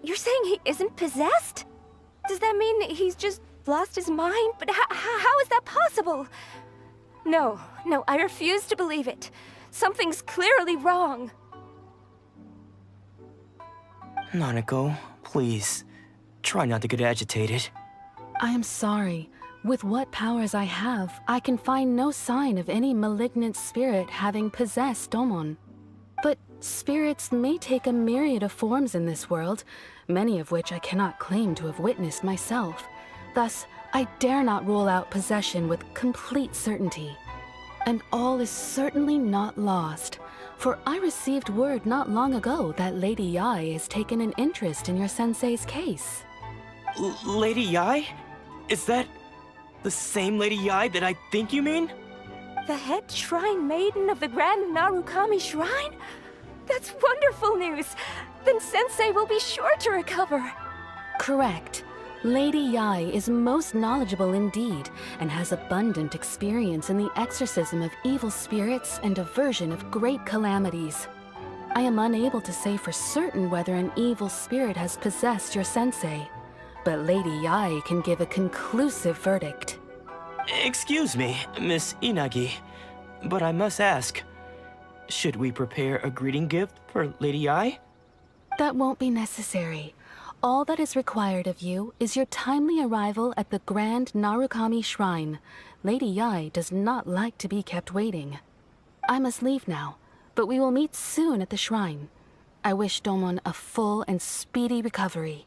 You're saying he isn't possessed? Does that mean he's just lost his mind? But how is that possible? No, I refuse to believe it. Something's clearly wrong. Nanako, please, try not to get agitated. I am sorry. With what powers I have, I can find no sign of any malignant spirit having possessed Domon. But spirits may take a myriad of forms in this world, many of which I cannot claim to have witnessed myself. Thus, I dare not rule out possession with complete certainty. And all is certainly not lost, for I received word not long ago that Lady Yae has taken an interest in your sensei's case. Lady Yae? Is that the same Lady Yae that I think you mean? The head shrine maiden of the Grand Narukami Shrine? That's wonderful news! Then Sensei will be sure to recover. Correct. Lady Yae is most knowledgeable indeed, and has abundant experience in the exorcism of evil spirits and aversion of great calamities. I am unable to say for certain whether an evil spirit has possessed your sensei, but Lady Yae can give a conclusive verdict. Excuse me, Miss Inagi, but I must ask, should we prepare a greeting gift for Lady Yae? That won't be necessary. All that is required of you is your timely arrival at the Grand Narukami Shrine. Lady Yae does not like to be kept waiting. I must leave now, but we will meet soon at the shrine. I wish Domon a full and speedy recovery.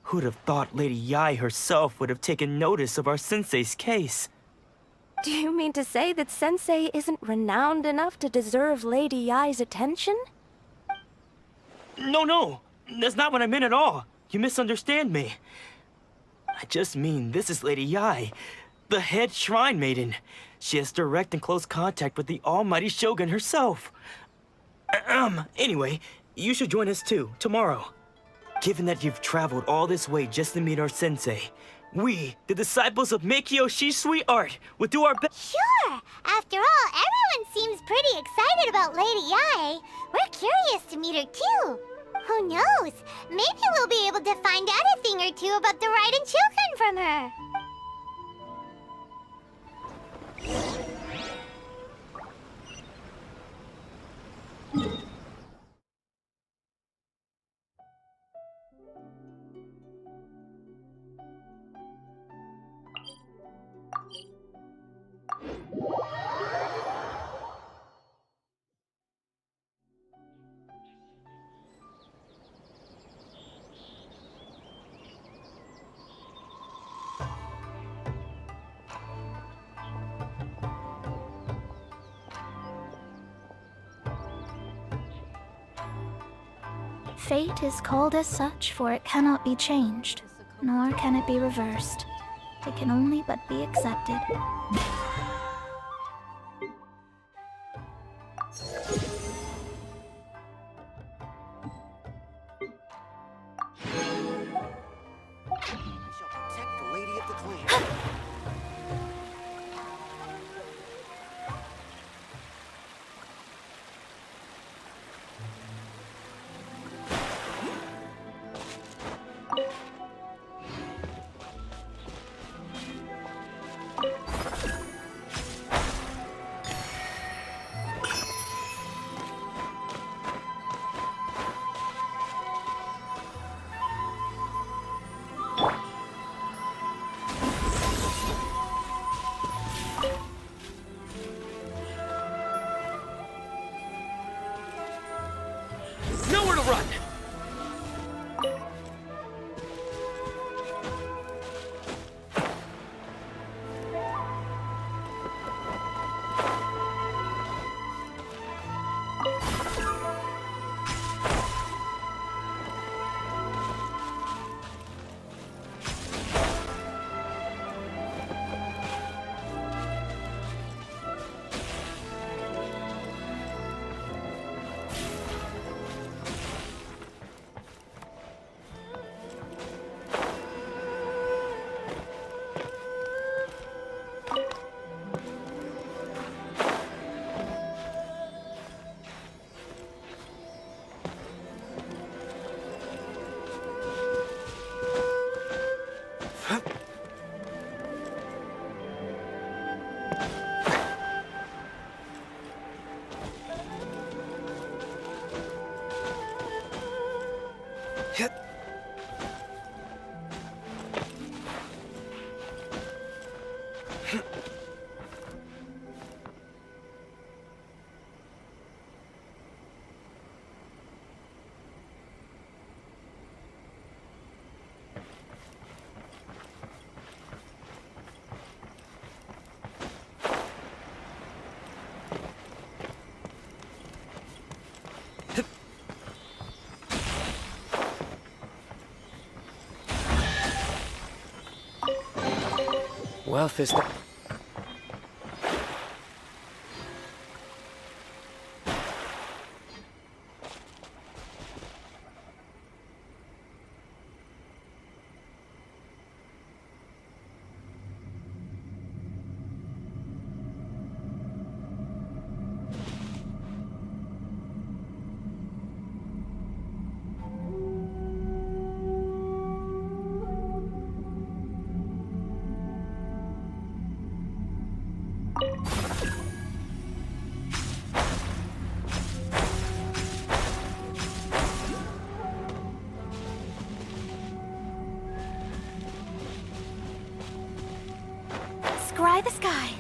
Who'd have thought Lady Yae herself would have taken notice of our sensei's case? Do you mean to say that Sensei isn't renowned enough to deserve Lady Yae's attention? No, that's not what I meant at all. You misunderstand me. I just mean this is Lady Yae, the head shrine maiden. She has direct and close contact with the almighty Shogun herself. Anyway, you should join us too, tomorrow. Given that you've traveled all this way just to meet our sensei, we, the disciples of Meikyo Shisui Art, will do our best. Sure! After all, everyone seems pretty excited about Lady Yae. We're curious to meet her too. Who knows? Maybe we'll be able to find out a thing or two about the Raiden children from her. Fate is called as such, for it cannot be changed, nor can it be reversed. It can only but be accepted. I shall protect the lady of the clan. Nowhere to run! Wealth is the... Scry the sky.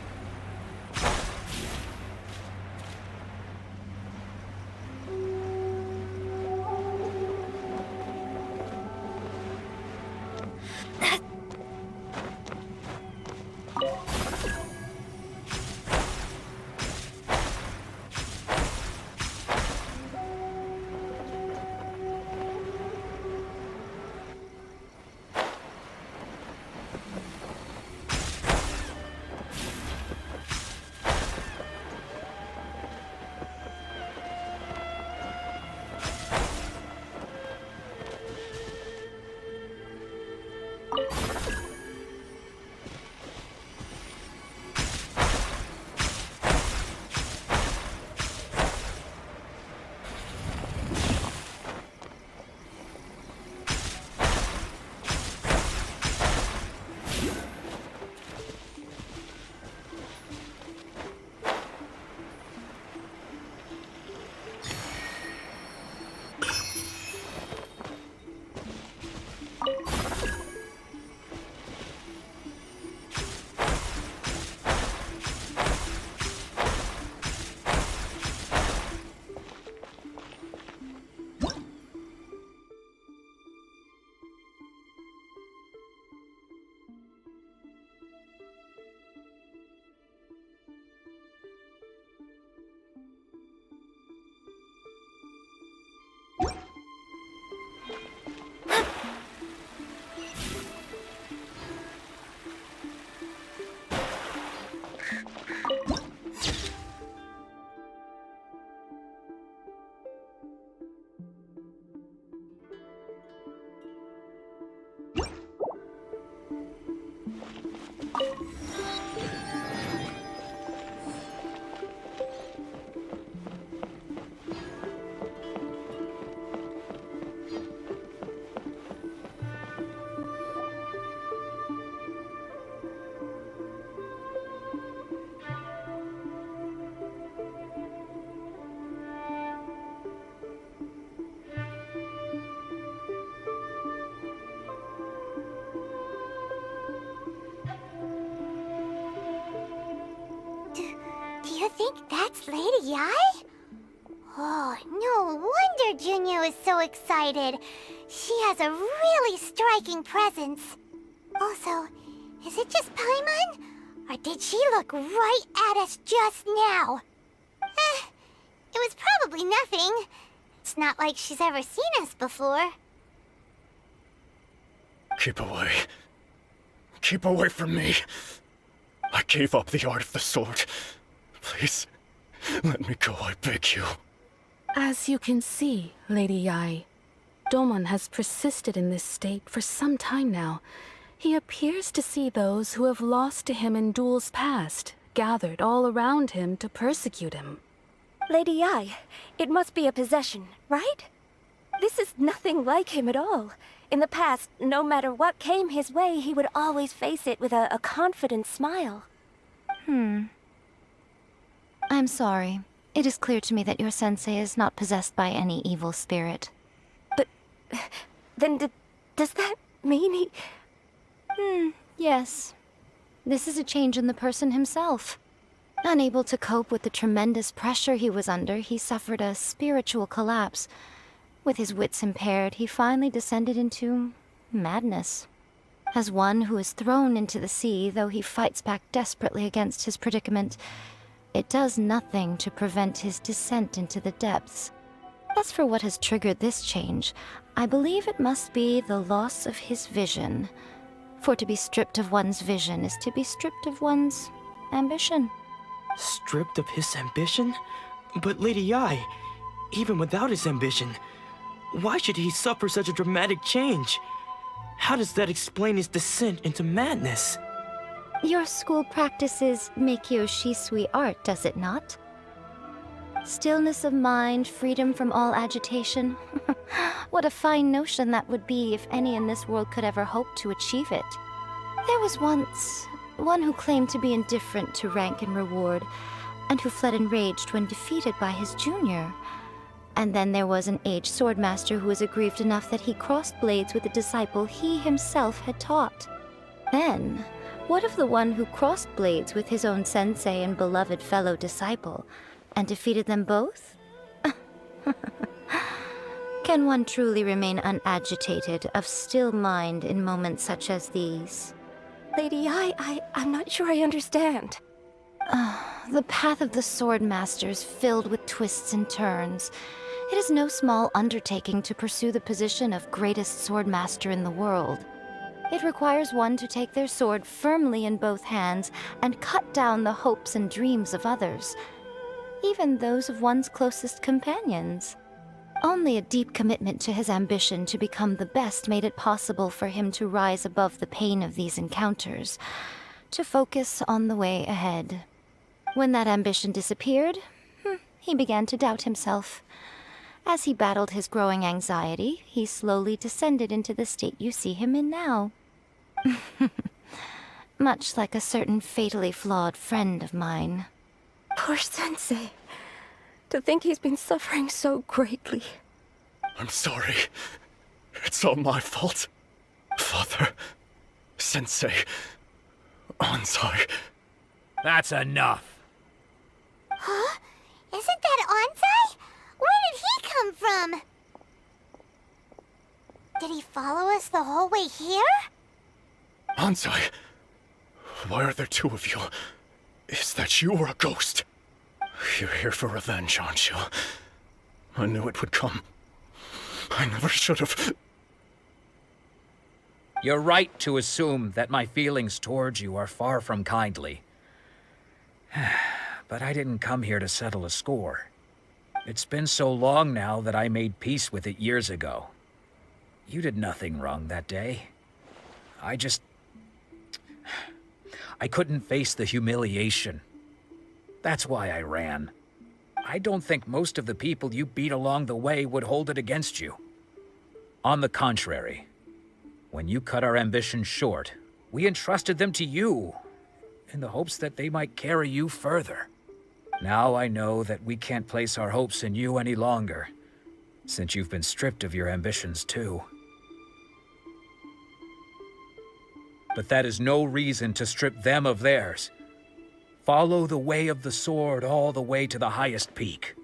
Do you think that's Lady Yai? Oh, no wonder Junya is so excited. She has a really striking presence. Also, is it just Paimon? Or did she look right at us just now? It was probably nothing. It's not like she's ever seen us before. Keep away. Keep away from me. I gave up the art of the sword. Please, let me go, I beg you. As you can see, Lady Yai, Domon has persisted in this state for some time now. He appears to see those who have lost to him in duels past, gathered all around him to persecute him. Lady Yai, it must be a possession, right? This is nothing like him at all. In the past, no matter what came his way, he would always face it with a confident smile. I'm sorry. It is clear to me that your sensei is not possessed by any evil spirit. Then does that mean he... Yes. This is a change in the person himself. Unable to cope with the tremendous pressure he was under, he suffered a spiritual collapse. With his wits impaired, he finally descended into madness. As one who is thrown into the sea, though he fights back desperately against his predicament, it does nothing to prevent his descent into the depths. As for what has triggered this change, I believe it must be the loss of his vision. For to be stripped of one's vision is to be stripped of one's ambition. Stripped of his ambition? But Lady Yai, even without his ambition, why should he suffer such a dramatic change? How does that explain his descent into madness? Your school practices Meikyo Shisui art, does it not? Stillness of mind, freedom from all agitation. What a fine notion that would be if any in this world could ever hope to achieve it. There was once one who claimed to be indifferent to rank and reward, and who fled enraged when defeated by his junior. And then there was an aged swordmaster who was aggrieved enough that he crossed blades with a disciple he himself had taught. Then, what of the one who crossed blades with his own sensei and beloved fellow disciple, and defeated them both? Can one truly unagitated unagitated, of still mind in moments such as these? Lady, I'm not sure I understand. The path of the Swordmaster is filled with twists and turns. It is no small undertaking to pursue the position of greatest Swordmaster in the world. It requires one to take their sword firmly in both hands and cut down the hopes and dreams of others, even those of one's closest companions. Only a deep commitment to his ambition to become the best made it possible for him to rise above the pain of these encounters, to focus on the way ahead. When that ambition disappeared, he began to doubt himself. As he battled his growing anxiety, he slowly descended into the state you see him in now. Much like a certain fatally flawed friend of mine. Poor Sensei. To think he's been suffering so greatly. I'm sorry. It's all my fault. Father, Sensei, Ansai. That's enough. Huh? Isn't that Ansai? Where did he come from? Did he follow us the whole way here? Ansai, why are there two of you? Is that you or a ghost? You're here for revenge, aren't you? I knew it would come. I never should have. You're right to assume that my feelings towards you are far from kindly. But I didn't come here to settle a score. It's been so long now that I made peace with it years ago. You did nothing wrong that day. I couldn't face the humiliation. That's why I ran. I don't think most of the people you beat along the way would hold it against you. On the contrary, when you cut our ambitions short, we entrusted them to you, in the hopes that they might carry you further. Now I know that we can't place our hopes in you any longer, since you've been stripped of your ambitions too. But that is no reason to strip them of theirs. Follow the way of the sword all the way to the highest peak.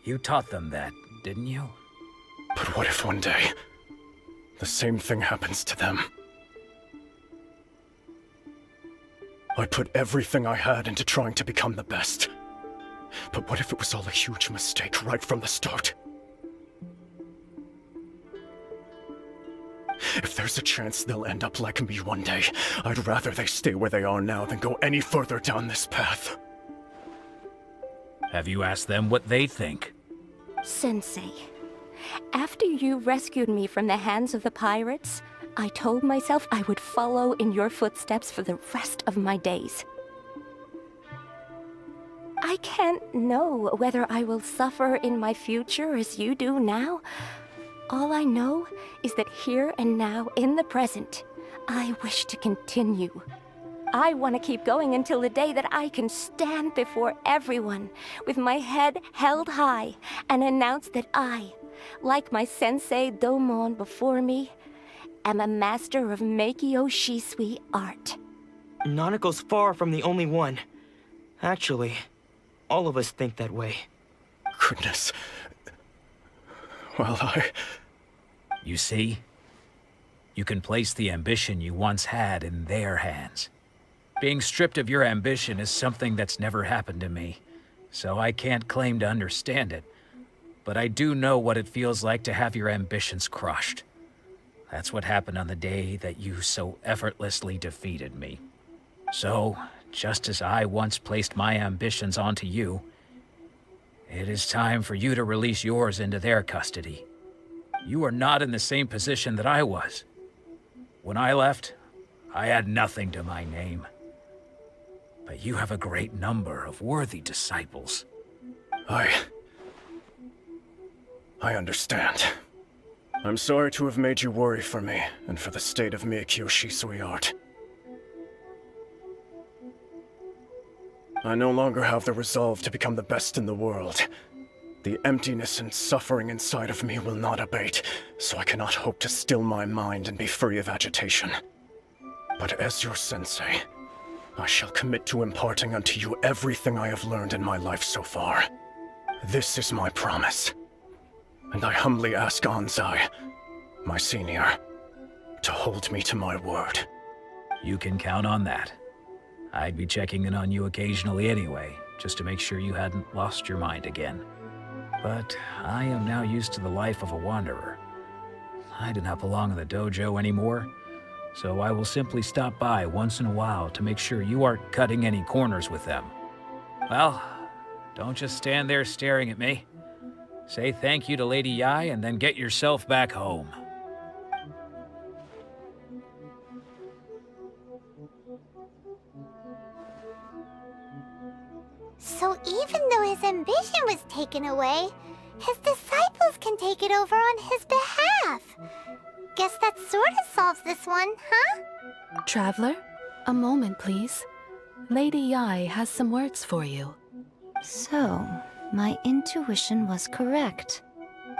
You taught them that, didn't you? But what if one day, the same thing happens to them? I put everything I had into trying to become the best. But what if it was all a huge mistake right from the start? If there's a chance they'll end up like me one day, I'd rather they stay where they are now than go any further down this path. Have you asked them what they think? Sensei, after you rescued me from the hands of the pirates, I told myself I would follow in your footsteps for the rest of my days. I can't know whether I will suffer in my future as you do now. All I know is that here and now, in the present, I wish to continue. I want to keep going until the day that I can stand before everyone with my head held high and announce that I, like my sensei Domon before me, am a master of Meikyo Shisui art. Nanako's far from the only one. Actually, all of us think that way. Goodness. Well, You see? You can place the ambition you once had in their hands. Being stripped of your ambition is something that's never happened to me, so I can't claim to understand it. But I do know what it feels like to have your ambitions crushed. That's what happened on the day that you so effortlessly defeated me. So, just as I once placed my ambitions onto you, it is time for you to release yours into their custody. You are not in the same position that I was. When I left, I had nothing to my name. But you have a great number of worthy disciples. I understand. I'm sorry to have made you worry for me, and for the state of Meikyo Shisui art. I no longer have the resolve to become the best in the world. The emptiness and suffering inside of me will not abate, so I cannot hope to still my mind and be free of agitation. But as your sensei, I shall commit to imparting unto you everything I have learned in my life so far. This is my promise. And I humbly ask Anzai, my senior, to hold me to my word. You can count on that. I'd be checking in on you occasionally anyway, just to make sure you hadn't lost your mind again. But I am now used to the life of a wanderer. I do not belong in the dojo anymore, so I will simply stop by once in a while to make sure you aren't cutting any corners with them. Well, don't just stand there staring at me. Say thank you to Lady Yai and then get yourself back home. So even though his ambition was taken away, his disciples can take it over on his behalf. Guess that sort of solves this one, huh? Traveler, a moment, please. Lady Yai has some words for you. So, my intuition was correct.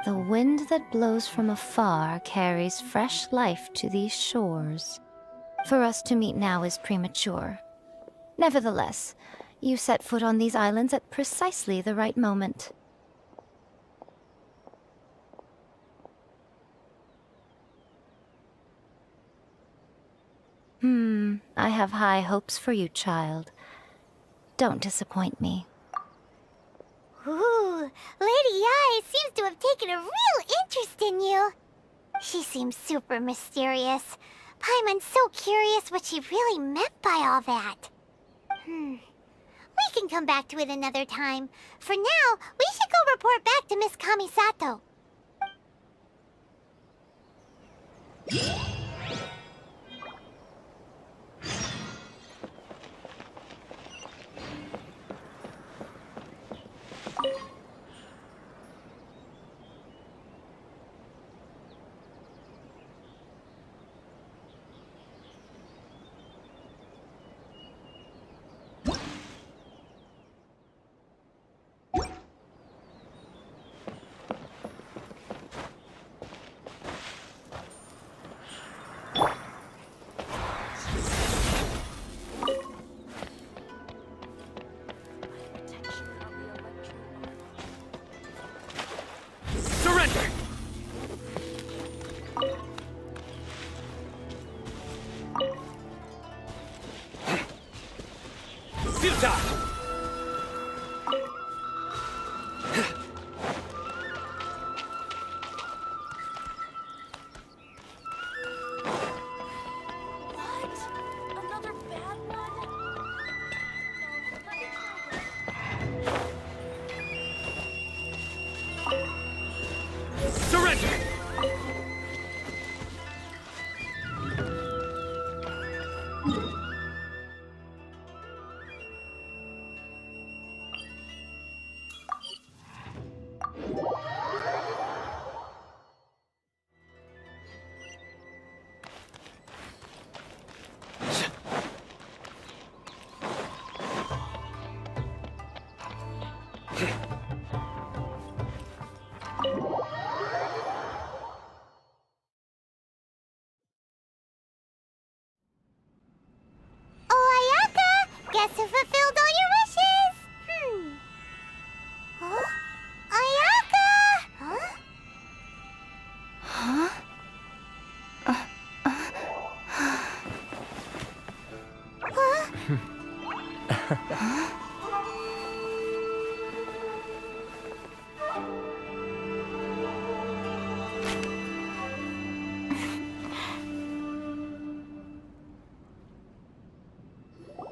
The wind that blows from afar carries fresh life to these shores. For us to meet now is premature. Nevertheless, you set foot on these islands at precisely the right moment. I have high hopes for you, child. Don't disappoint me. Ooh, Lady Yai seems to have taken a real interest in you. She seems super mysterious. Paimon's so curious what she really meant by all that. We can come back to it another time. For now, we should go report back to Miss Kamisato.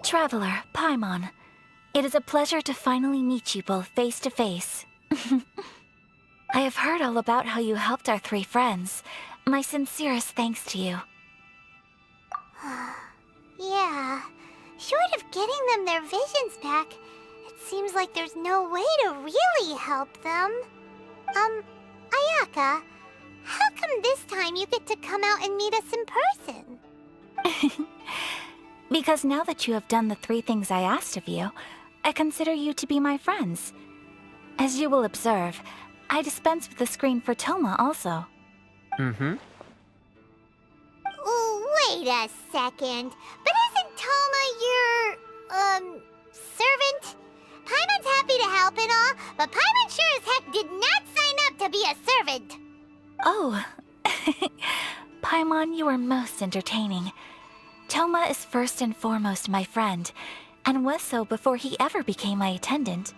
Traveler, Paimon, it is a pleasure to finally meet you both face to face. I have heard all about how you helped our 3 friends. My sincerest thanks to you. Yeah. Short of getting them their visions back, it seems like there's no way to really help them. Ayaka, how come this time you get to come out and meet us in person? Because now that you have done the 3 things I asked of you, I consider you to be my friends. As you will observe, I dispense with the screen for Toma also. Mm-hmm. Wait a second. But isn't Toma your, servant? Paimon's happy to help and all, but Paimon sure as heck did not sign up to be a servant. Oh. Paimon, you are most entertaining. Toma is first and foremost my friend, and was so before he ever became my attendant.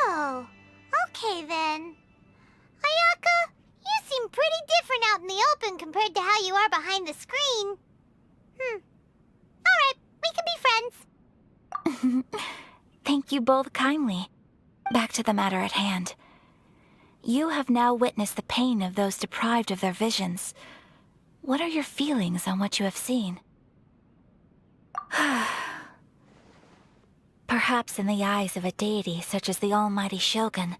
Oh, okay then. Ayaka, you seem pretty different out in the open compared to how you are behind the screen. Alright, we can be friends. Thank you both kindly. Back to the matter at hand. You have now witnessed the pain of those deprived of their visions. What are your feelings on what you have seen? Perhaps in the eyes of a deity such as the almighty Shogun,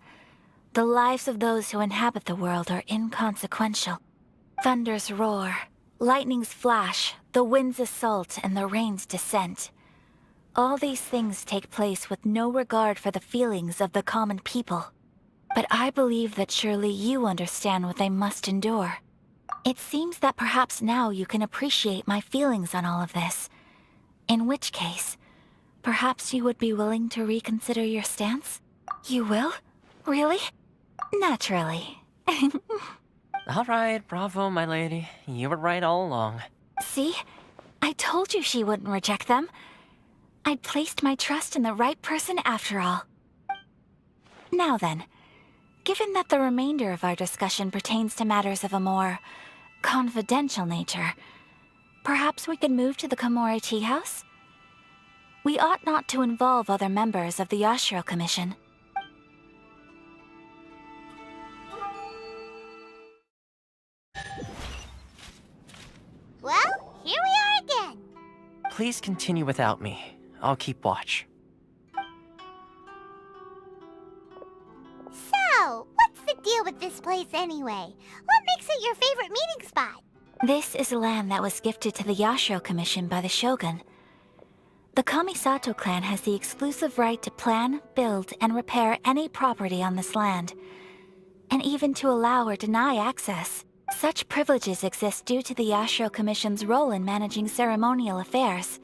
the lives of those who inhabit the world are inconsequential. Thunders roar, lightnings flash, the winds assault, and the rains descent. All these things take place with no regard for the feelings of the common people. But I believe that surely you understand what they must endure. It seems that perhaps now you can appreciate my feelings on all of this. In which case, perhaps you would be willing to reconsider your stance? You will? Really? Naturally. Alright, bravo, my lady. You were right all along. See? I told you she wouldn't reject them. I'd placed my trust in the right person after all. Now then, given that the remainder of our discussion pertains to matters of a more confidential nature, perhaps we could move to the Komori Tea House? We ought not to involve other members of the Yashiro Commission. Well, here we are again. Please continue without me. I'll keep watch. So, what's the deal with this place anyway? What makes it your favorite meeting spot? This is land that was gifted to the Yashiro Commission by the Shogun. The Kamisato clan has the exclusive right to plan, build, and repair any property on this land, and even to allow or deny access. Such privileges exist due to the Yashiro Commission's role in managing ceremonial affairs.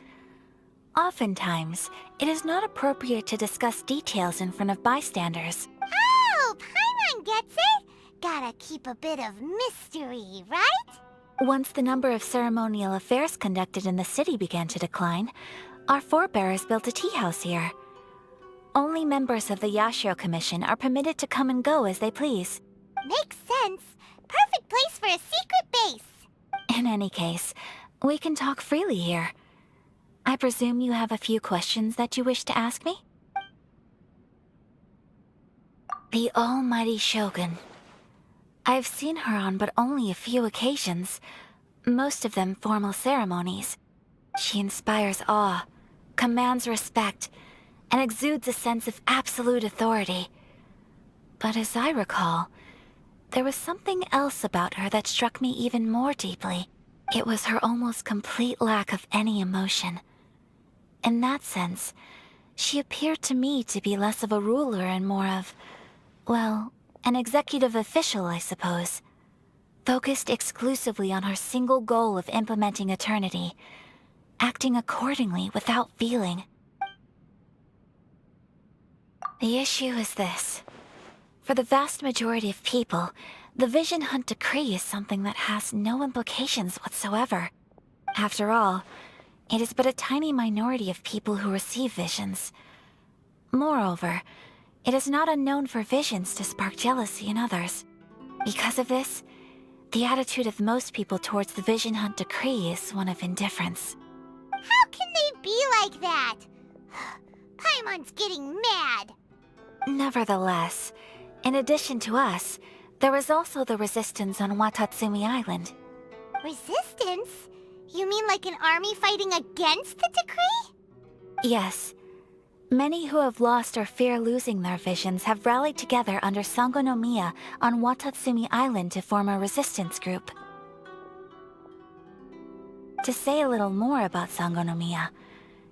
Oftentimes, it is not appropriate to discuss details in front of bystanders. Oh, Paimon gets it. Gotta keep a bit of mystery, right? Once the number of ceremonial affairs conducted in the city began to decline, our forebears built a tea house here. Only members of the Yashiro Commission are permitted to come and go as they please. Makes sense. Perfect place for a secret base. In any case, we can talk freely here. I presume you have a few questions that you wish to ask me? The almighty Shogun. I've seen her on but only a few occasions, most of them formal ceremonies. She inspires awe, commands respect, and exudes a sense of absolute authority. But as I recall, there was something else about her that struck me even more deeply. It was her almost complete lack of any emotion. In that sense, she appeared to me to be less of a ruler and more of, well, an executive official, I suppose. Focused exclusively on her single goal of implementing eternity, acting accordingly without feeling. The issue is this. For the vast majority of people, the Vision Hunt decree is something that has no implications whatsoever. After all, It is but a tiny minority of people who receive visions. Moreover, it is not unknown for visions to spark jealousy in others. Because of this, the attitude of most people towards the Vision Hunt decree is one of indifference. How can they be like that? Paimon's getting mad. Nevertheless, in addition to us, there is also the resistance on Watatsumi Island. Resistance? You mean like an army fighting against the decree? Yes. Many who have lost or fear losing their visions have rallied together under Sangonomiya on Watatsumi Island to form a resistance group. To say a little more about Sangonomiya,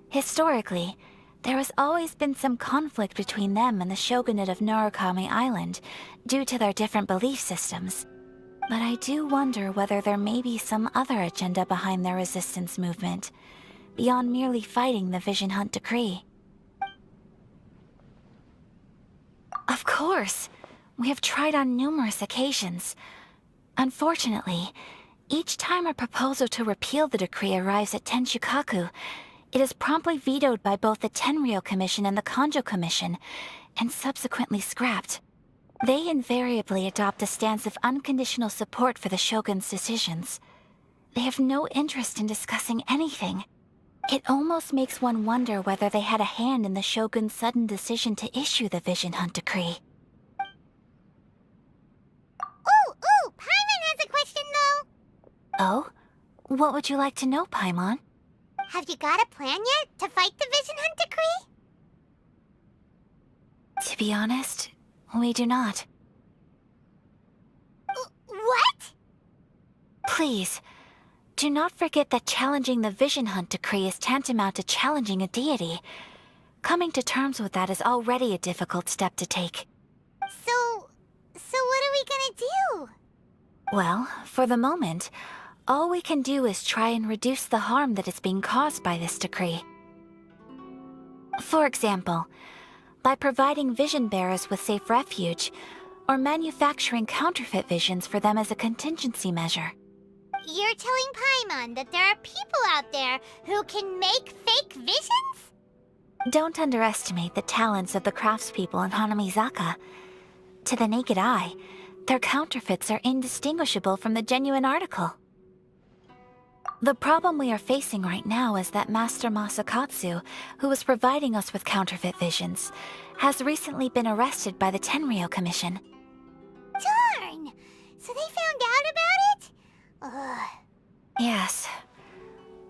historically, there has always been some conflict between them and the shogunate of Narukami Island due to their different belief systems. But I do wonder whether there may be some other agenda behind their resistance movement, beyond merely fighting the Vision Hunt decree. Of course! We have tried on numerous occasions. Unfortunately, each time a proposal to repeal the decree arrives at Tenshukaku, it is promptly vetoed by both the Tenryou Commission and the Kanjo Commission, and subsequently scrapped. They invariably adopt a stance of unconditional support for the Shogun's decisions. They have no interest in discussing anything. It almost makes one wonder whether they had a hand in the Shogun's sudden decision to issue the Vision Hunt decree. Ooh, Paimon has a question though. Oh? What would you like to know, Paimon? Have you got a plan yet to fight the Vision Hunt decree? To be honest, we do not. What? Please, do not forget that challenging the Vision Hunt decree is tantamount to challenging a deity. Coming to terms with that is already a difficult step to take. So what are we gonna do? Well, for the moment, all we can do is try and reduce the harm that is being caused by this decree. For example, by providing vision bearers with safe refuge, or manufacturing counterfeit visions for them as a contingency measure. You're telling Paimon that there are people out there who can make fake visions? Don't underestimate the talents of the craftspeople in Hanamizaka. To the naked eye, their counterfeits are indistinguishable from the genuine article. The problem we are facing right now is that Master Masakatsu, who was providing us with counterfeit visions, has recently been arrested by the Tenryou Commission. Darn! So they found out about it? Ugh. Yes.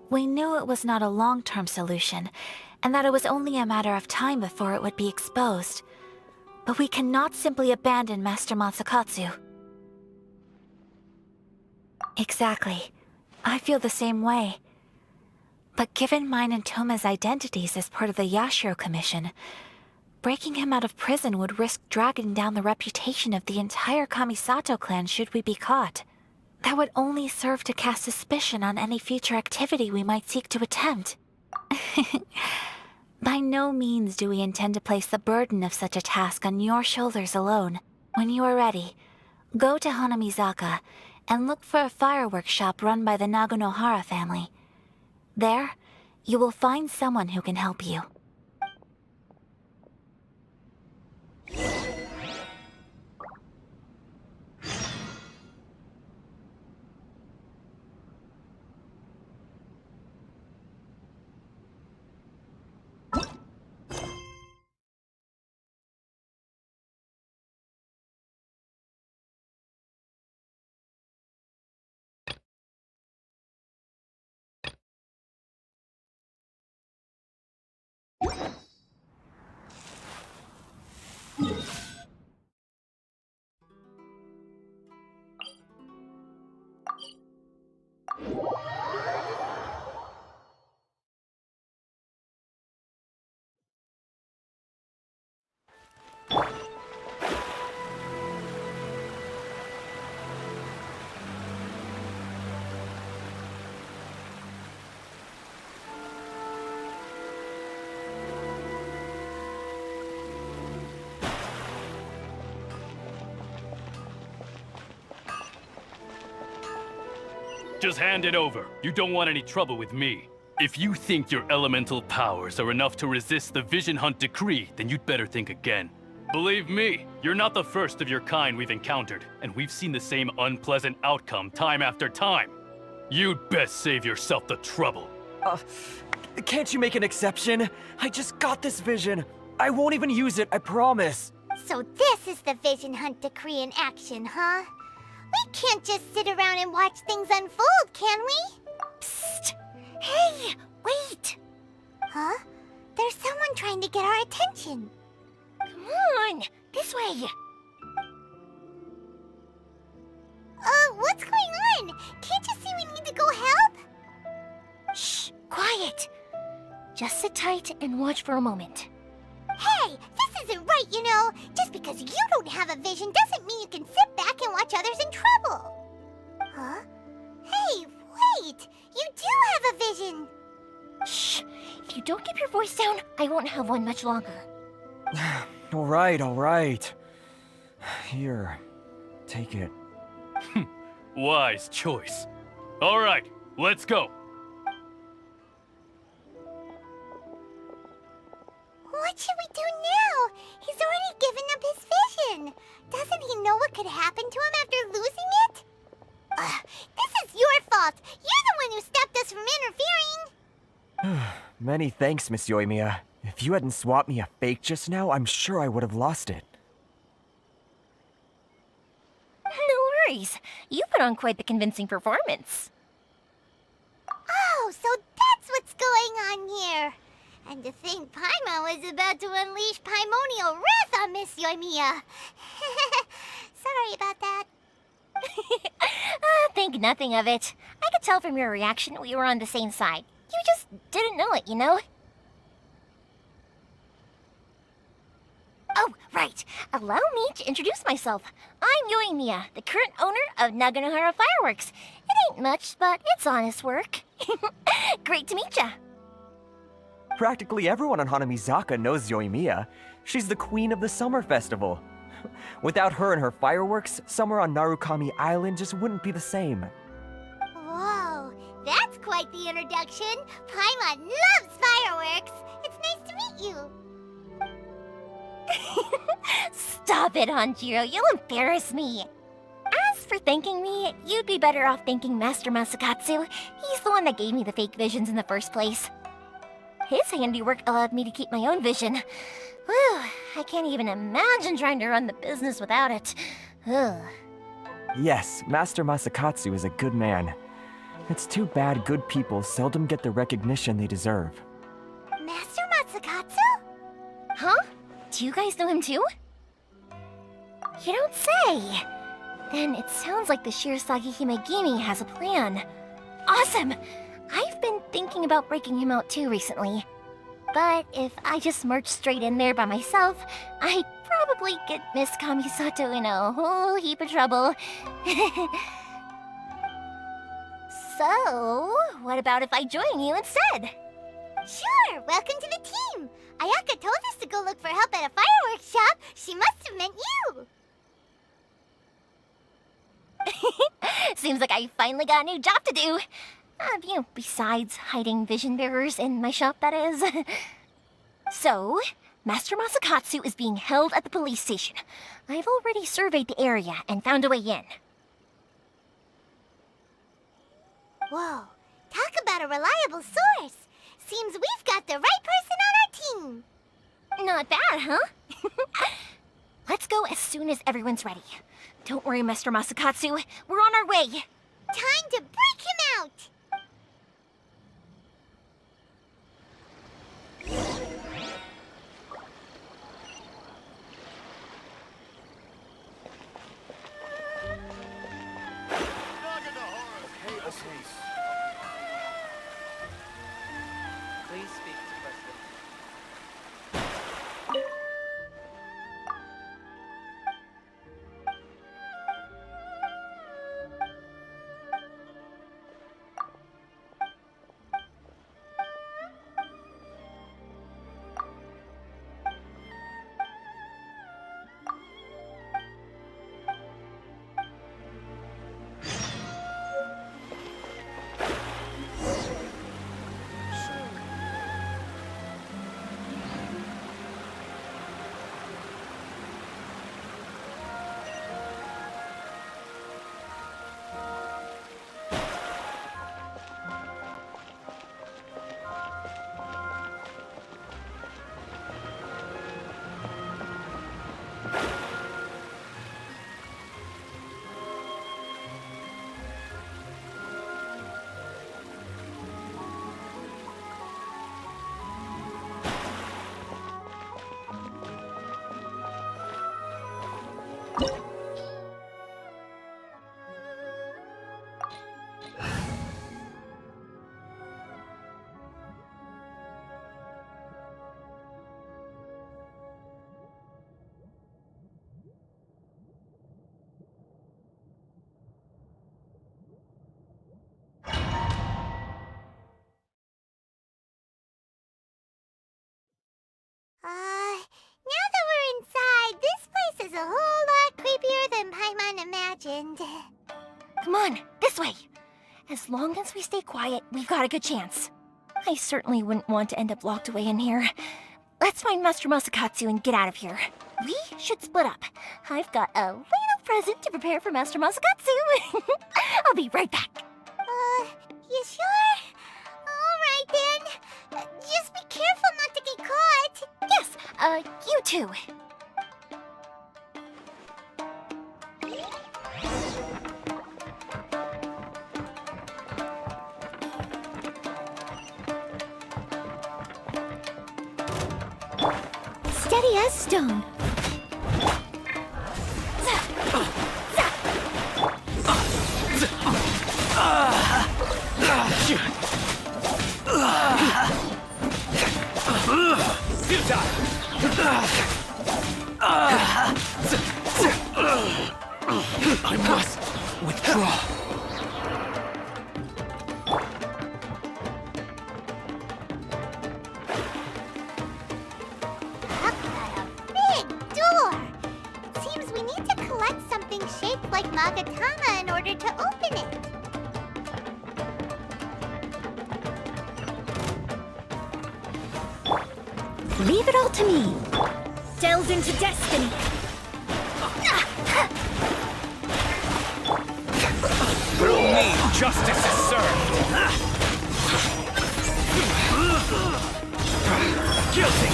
We knew it was not a long-term solution, and that it was only a matter of time before it would be exposed. But we cannot simply abandon Master Masakatsu. Exactly. I feel the same way. But given mine and Toma's identities as part of the Yashiro Commission, breaking him out of prison would risk dragging down the reputation of the entire Kamisato clan should we be caught. That would only serve to cast suspicion on any future activity we might seek to attempt. By no means do we intend to place the burden of such a task on your shoulders alone. When you are ready, go to Hanamizaka and look for a fireworks shop run by the Naganohara family. There, you will find someone who can help you. Just hand it over. You don't want any trouble with me. If you think your elemental powers are enough to resist the Vision Hunt decree, then you'd better think again. Believe me, you're not the first of your kind we've encountered, and we've seen the same unpleasant outcome time after time. You'd best save yourself the trouble. Can't you make an exception? I just got this vision. I won't even use it, I promise. So this is the Vision Hunt decree in action, huh? We can't just sit around and watch things unfold, can we? Psst! Hey, wait! Huh? There's someone trying to get our attention. Come on, this way. What's going on? Can't you see we need to go help? Shh, quiet. Just sit tight and watch for a moment. Hey, this isn't right, you know. Just because you don't have a vision doesn't mean you can sit back and watch others in trouble. Huh? Hey, wait! You do have a vision! Shh! If you don't keep your voice down, I won't have one much longer. All right. Here, take it. Wise choice. All right, let's go. What should we do now? He's already given up his vision. Doesn't he know what could happen to him after losing it? This is your fault. You're the one who stopped us from interfering. Many thanks, Miss Euthymia. If you hadn't swapped me a fake just now, I'm sure I would have lost it. No worries. You put on quite the convincing performance. Oh, so that's what's going on here. And to think Paimon was about to unleash Paimonial wrath on Miss Euthymia. Sorry about that. Think nothing of it. I could tell from your reaction we were on the same side. You just didn't know it, you know? Oh, right. Allow me to introduce myself. I'm Euthymia, the current owner of Naganohara Fireworks. It ain't much, but it's honest work. Great to meet ya. Practically everyone on Hanamizaka knows Euthymia. She's the queen of the summer festival. Without her and her fireworks, summer on Narukami Island just wouldn't be the same. Whoa, that's quite the introduction. Paimon loves fireworks. It's nice to meet you. Stop it, Hanjiro. You'll embarrass me. As for thanking me, you'd be better off thanking Master Masakatsu. He's the one that gave me the fake visions in the first place. His handiwork allowed me to keep my own vision. Whew, I can't even imagine trying to run the business without it. Ugh. Yes, Master Masakatsu is a good man. It's too bad good people seldom get the recognition they deserve. Master Masakatsu? Huh? Do you guys know him too? You don't say! Then it sounds like the Shirasagi Himegimi has a plan. Awesome! I've been thinking about breaking him out too recently. But if I just marched straight in there by myself, I'd probably get Miss Kamisato in a whole heap of trouble. So, what about if I join you instead? Sure, welcome to the team. Ayaka told us to go look for help at a fireworks shop. She must have meant you. Seems like I finally got a new job to do. Besides hiding vision bearers in my shop, that is. So, Master Masakatsu is being held at the police station. I've already surveyed the area and found a way in. Whoa, talk about a reliable source. Seems we've got the right person on our team. Not bad, huh? Let's go as soon as everyone's ready. Don't worry, Master Masakatsu. We're on our way. Time to break him out. Please speak to the resident. happened. Come on, this way. As long as we stay quiet, we've got a good chance. I certainly wouldn't want to end up locked away in here. Let's find Master Masakatsu and get out of here. We should split up. I've got a little present to prepare for Master Masakatsu. I'll be right back. You sure? Alright then. Just be careful not to get caught. Yes, you too. Steady as stone. I must withdraw. Look at a big door. Seems we need to collect something shaped like Magatama in order to open it. Leave it all to me. Delve into destiny. Through me, justice is served. Guilty.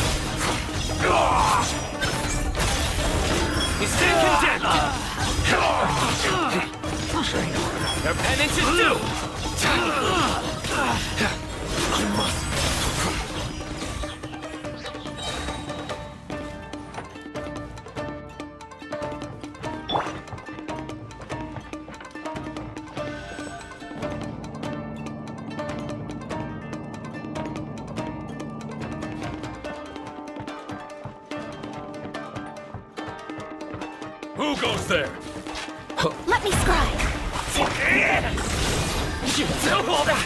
You stand condemned. Your penance is due. I must. Who goes there? Let me scribe. You do all that!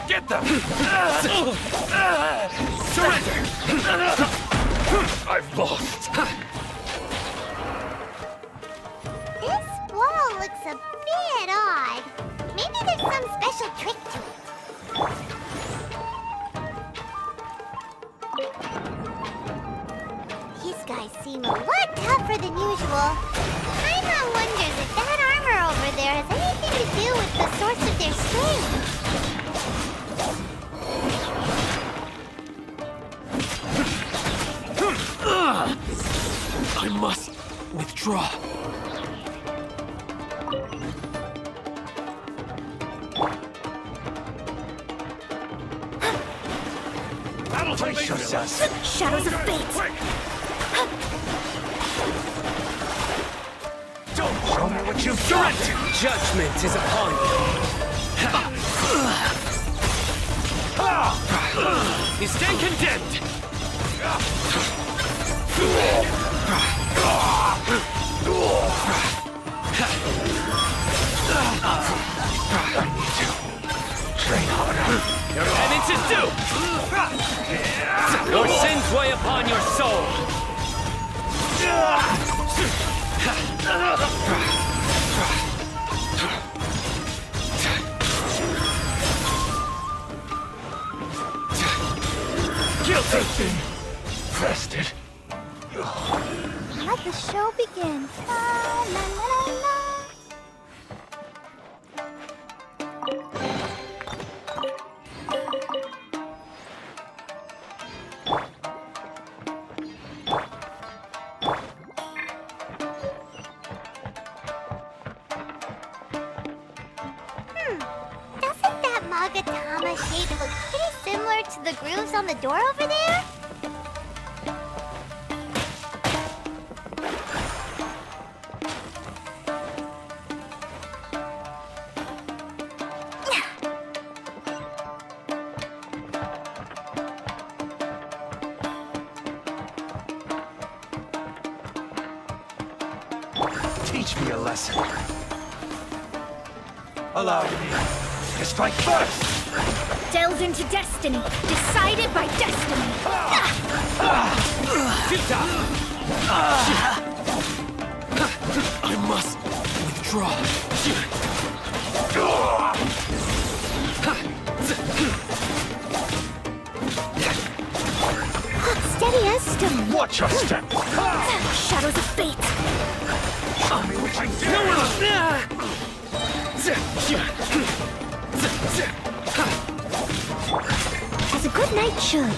Get them! Surrender! I've lost. This wall looks a bit odd. Maybe there's some special trick to it. These guys seem a lot tougher than usual. Paimon wonders if that armor over there has anything to do with the source of their strength. I must withdraw. Brace yourselves. Shadows of fate. Don't show me what you've got. Judgment is upon you. You stand condemned. Train harder. Your penance is due. Your sins weigh upon your soul. Guilty. Rested. Let the show begin. La, la, la, la, la. Doesn't that Magatama shape look pretty similar to the grooves on the door over there? Teach me a lesson. Allow me to strike first. Delve into destiny. Decided by destiny. I must withdraw. Steady as stone. Watch your step! Shadows of fate. Show me what you do! As a good knight should.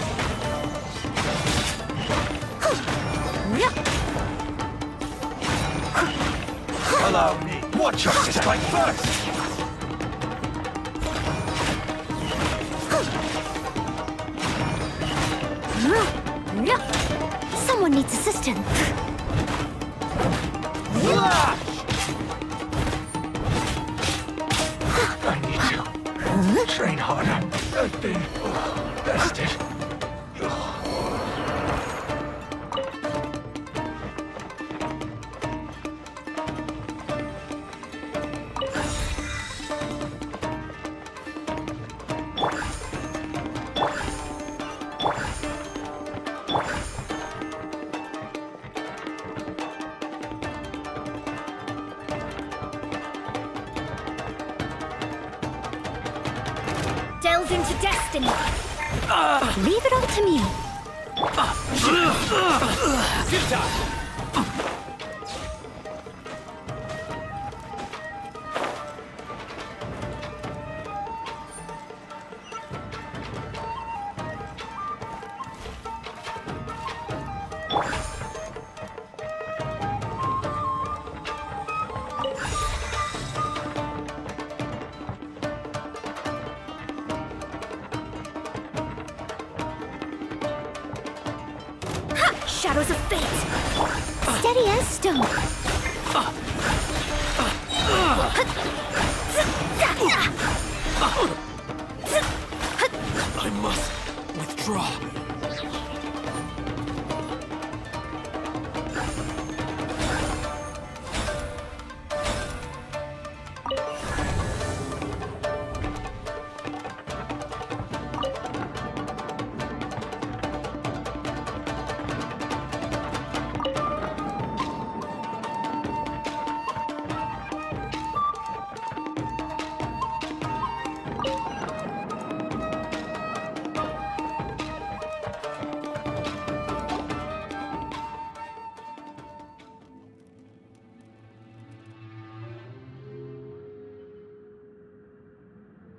Allow me! Watch your strike first! Someone needs assistance. I need to train harder. I've been bested. Delve into destiny. Leave it all to me. Shadows of fate. Steady as stone. I must withdraw.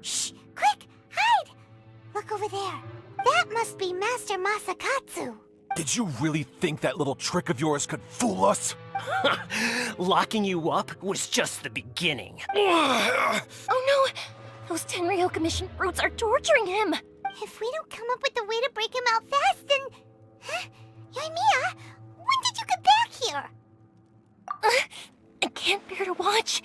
Shh! Quick! Hide! Look over there. That must be Master Masakatsu. Did you really think that little trick of yours could fool us? Locking you up was just the beginning. Oh no! Those Tenryou Commission brutes are torturing him! If we don't come up with a way to break him out fast, then... Huh? Yoimiya, when did you get back here? I can't bear to watch.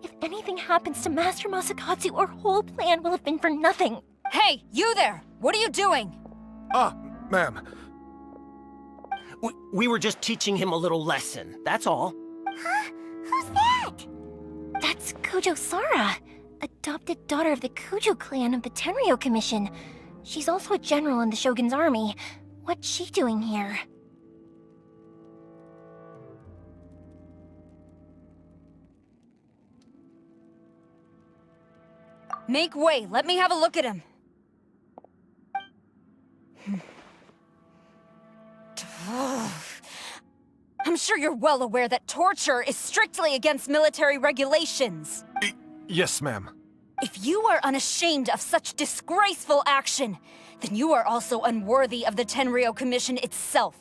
If anything happens to Master Masakatsu, our whole plan will have been for nothing. Hey, you there! What are you doing? Ma'am. We were just teaching him a little lesson, that's all. Huh? Who's that? That's Kujo Sara, adopted daughter of the Kujo clan of the Tenryou Commission. She's also a general in the Shogun's army. What's she doing here? Make way, let me have a look at him. I'm sure you're well aware that torture is strictly against military regulations. Yes, ma'am. If you are unashamed of such disgraceful action, then you are also unworthy of the Tenryou Commission itself.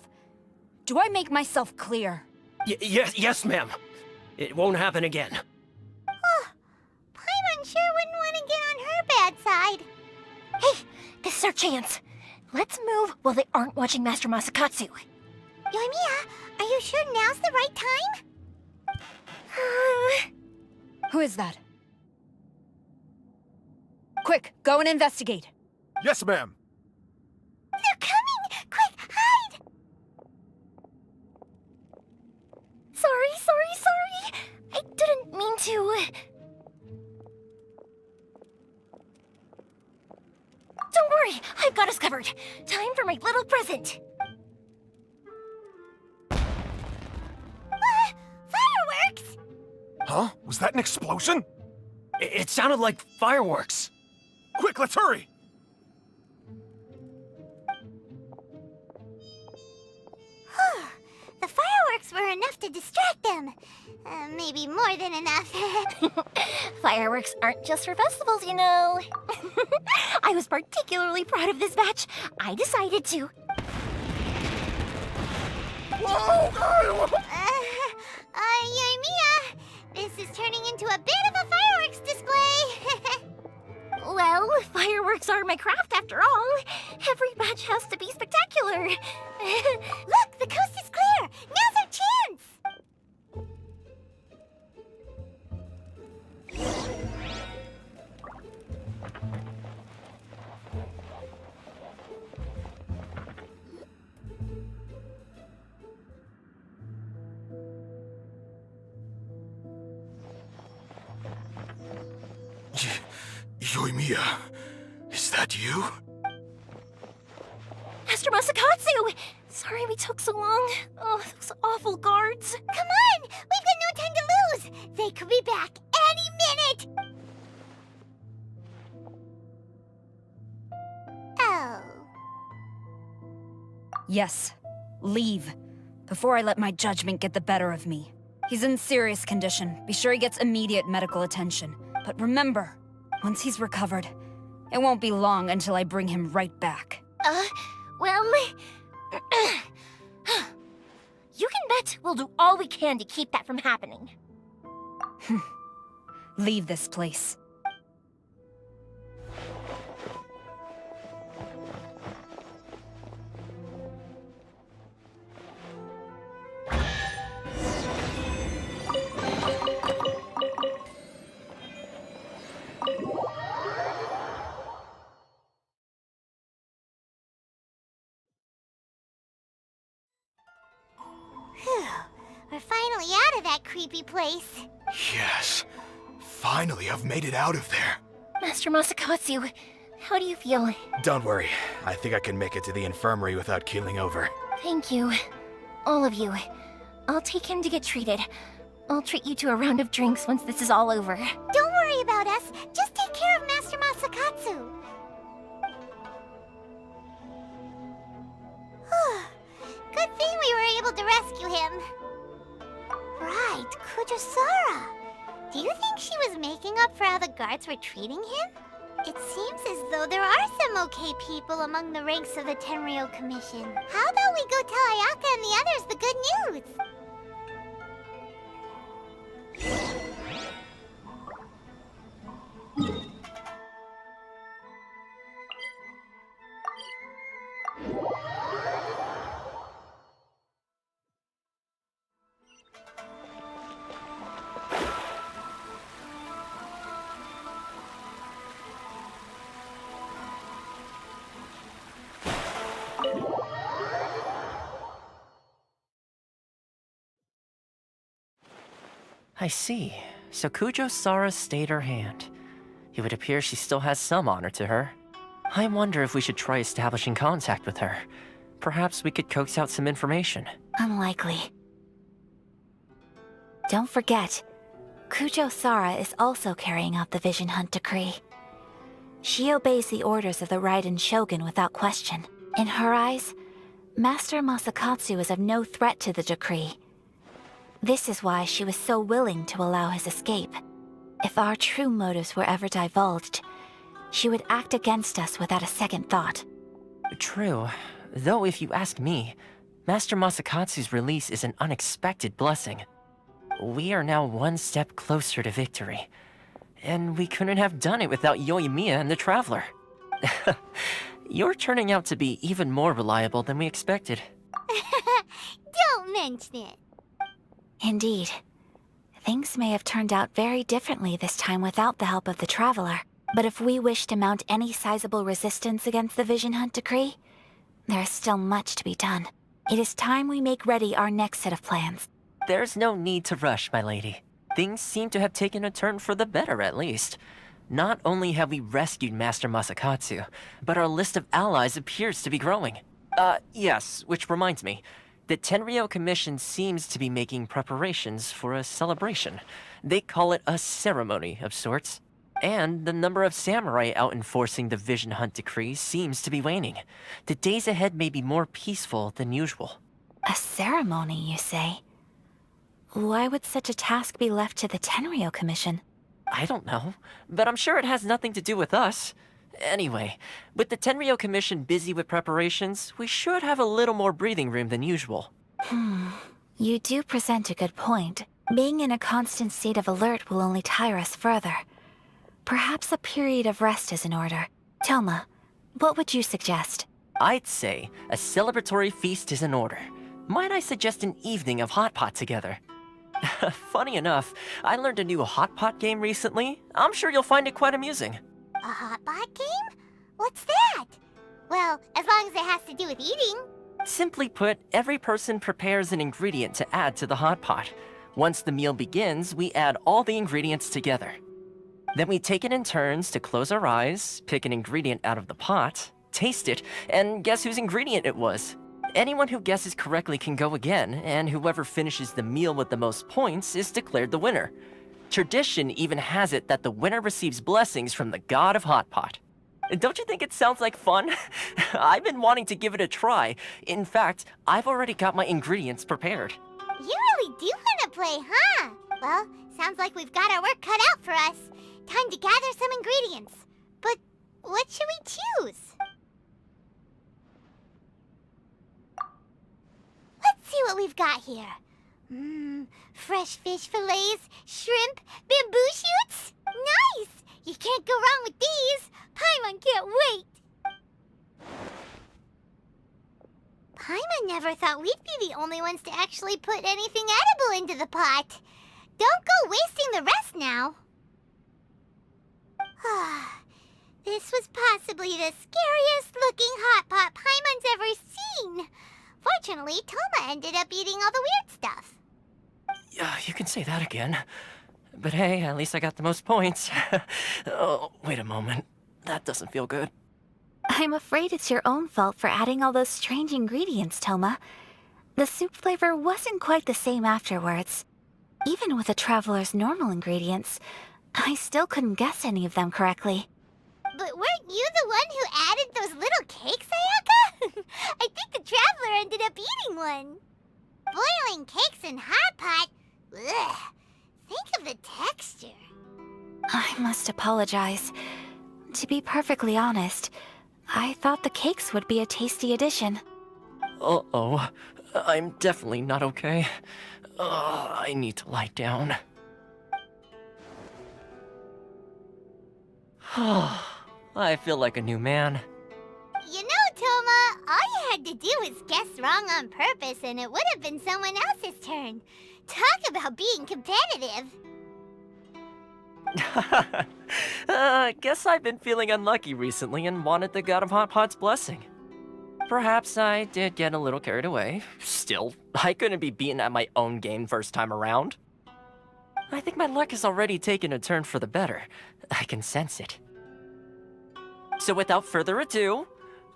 Do I make myself clear? Yes, ma'am. It won't happen again. Paimon sure wouldn't want to get on her bad side. Hey, this is our chance. Let's move while they aren't watching Master Masakatsu. Yoimiya, are you sure now's the right time? Who is that? Quick, go and investigate. Yes, ma'am. They're coming! Quick, hide! Sorry. I didn't mean to. Don't worry, I've got us covered. Time for my little present. Fireworks? Huh? Was that an explosion? It sounded like fireworks. Quick, let's hurry! The fireworks were enough to distract them. Maybe more than enough. Fireworks aren't just for festivals, you know. I was particularly proud of this batch. I decided to. Euthymia, this is turning into a bit of a fireworks display. Well, fireworks are my craft after all. Every batch has to be spectacular. Look, the coast is clear. Now's our chance. Euthymia, is that you? Master Masakatsu! Sorry we took so long. Oh, those awful guards. Come on! We've got no time to lose! They could be back any minute! Oh. Yes. Leave. Before I let my judgment get the better of me. He's in serious condition. Be sure he gets immediate medical attention. But remember, once he's recovered, it won't be long until I bring him right back. Well, you can bet we'll do all we can to keep that from happening. Leave this place. We're finally out of that creepy place. Yes. Finally, I've made it out of there. Master Masakatsu, how do you feel? Don't worry. I think I can make it to the infirmary without keeling over. Thank you. All of you. I'll take him to get treated. I'll treat you to a round of drinks once this is all over. Don't worry about us. Just take care of Master Masakatsu. Good thing we were able to rescue him. Right, Kujosara. Do you think she was making up for how the guards were treating him? It seems as though there are some okay people among the ranks of the Tenryou Commission. How about we go tell Ayaka and the others the good news? I see. So Kujo-Sara stayed her hand. It would appear she still has some honor to her. I wonder if we should try establishing contact with her. Perhaps we could coax out some information. Unlikely. Don't forget, Kujo-Sara is also carrying out the Vision Hunt decree. She obeys the orders of the Raiden Shogun without question. In her eyes, Master Masakatsu is of no threat to the decree. This is why she was so willing to allow his escape. If our true motives were ever divulged, she would act against us without a second thought. True. Though if you ask me, Master Masakatsu's release is an unexpected blessing. We are now one step closer to victory. And we couldn't have done it without Euthymia and the Traveler. You're turning out to be even more reliable than we expected. Don't mention it. Indeed. Things may have turned out very differently this time without the help of the Traveler. But if we wish to mount any sizable resistance against the Vision Hunt decree, there is still much to be done. It is time we make ready our next set of plans. There's no need to rush, my lady. Things seem to have taken a turn for the better, at least. Not only have we rescued Master Masakatsu, but our list of allies appears to be growing. Yes, which reminds me. The Tenryou Commission seems to be making preparations for a celebration. They call it a ceremony of sorts. And the number of samurai out enforcing the Vision Hunt decree seems to be waning. The days ahead may be more peaceful than usual. A ceremony, you say? Why would such a task be left to the Tenryou Commission? I don't know, but I'm sure it has nothing to do with us. Anyway, with the Tenryou Commission busy with preparations, we should have a little more breathing room than usual. You do present a good point. Being in a constant state of alert will only tire us further. Perhaps a period of rest is in order. Toma, what would you suggest? I'd say a celebratory feast is in order. Might I suggest an evening of hot pot together? Funny enough, I learned a new hot pot game recently. I'm sure you'll find it quite amusing. A hot pot game? What's that? Well, as long as it has to do with eating. Simply put, every person prepares an ingredient to add to the hot pot. Once the meal begins, we add all the ingredients together. Then we take it in turns to close our eyes, pick an ingredient out of the pot, taste it, and guess whose ingredient it was. Anyone who guesses correctly can go again, and whoever finishes the meal with the most points is declared the winner. Tradition even has it that the winner receives blessings from the god of Hot Pot. Don't you think it sounds like fun? I've been wanting to give it a try. In fact, I've already got my ingredients prepared. You really do want to play, huh? Well, sounds like we've got our work cut out for us. Time to gather some ingredients. But what should we choose? Let's see what we've got here. Fresh fish fillets, shrimp, bamboo shoots. Nice! You can't go wrong with these. Paimon can't wait. Paimon never thought we'd be the only ones to actually put anything edible into the pot. Don't go wasting the rest now. This was possibly the scariest looking hot pot Paimon's ever seen. Fortunately, Toma ended up eating all the weird stuff. You can say that again. But hey, at least I got the most points. Oh, wait a moment. That doesn't feel good. I'm afraid it's your own fault for adding all those strange ingredients, Toma. The soup flavor wasn't quite the same afterwards. Even with a traveler's normal ingredients, I still couldn't guess any of them correctly. But weren't you the one who added those little cakes, Ayaka? I think the traveler ended up eating one. Boiling cakes in hot pot? Ugh. Think of the texture. I must apologize. To be perfectly honest, I thought the cakes would be a tasty addition. Uh-oh. I'm definitely not okay. I need to lie down. I feel like a new man. You know, Toma, all you had to do was guess wrong on purpose and it would have been someone else's turn. Talk about being competitive. Guess I've been feeling unlucky recently and wanted the God of Hot Pot's blessing. Perhaps I did get a little carried away. Still, I couldn't be beaten at my own game first time around. I think my luck has already taken a turn for the better. I can sense it. So without further ado,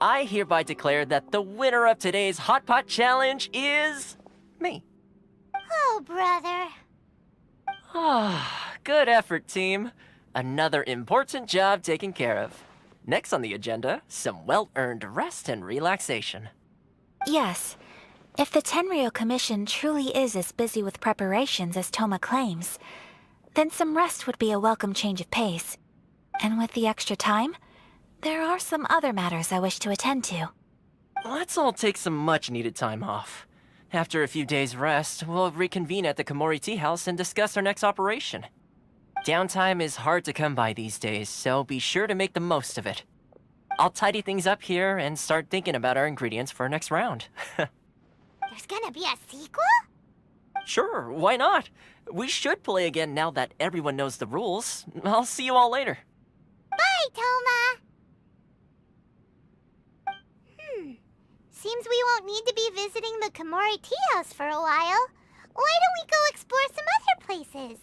I hereby declare that the winner of today's Hot Pot Challenge is me. Oh, brother. Good effort, team. Another important job taken care of. Next on the agenda, some well-earned rest and relaxation. Yes. If the Tenryou Commission truly is as busy with preparations as Toma claims, then some rest would be a welcome change of pace. And with the extra time, there are some other matters I wish to attend to. Let's all take some much-needed time off. After a few days' rest, we'll reconvene at the Komori Tea House and discuss our next operation. Downtime is hard to come by these days, so be sure to make the most of it. I'll tidy things up here and start thinking about our ingredients for our next round. There's gonna be a sequel? Sure, why not? We should play again now that everyone knows the rules. I'll see you all later. Bye, Toma! Seems we won't need to be visiting the Komori Tea House for a while. Why don't we go explore some other places?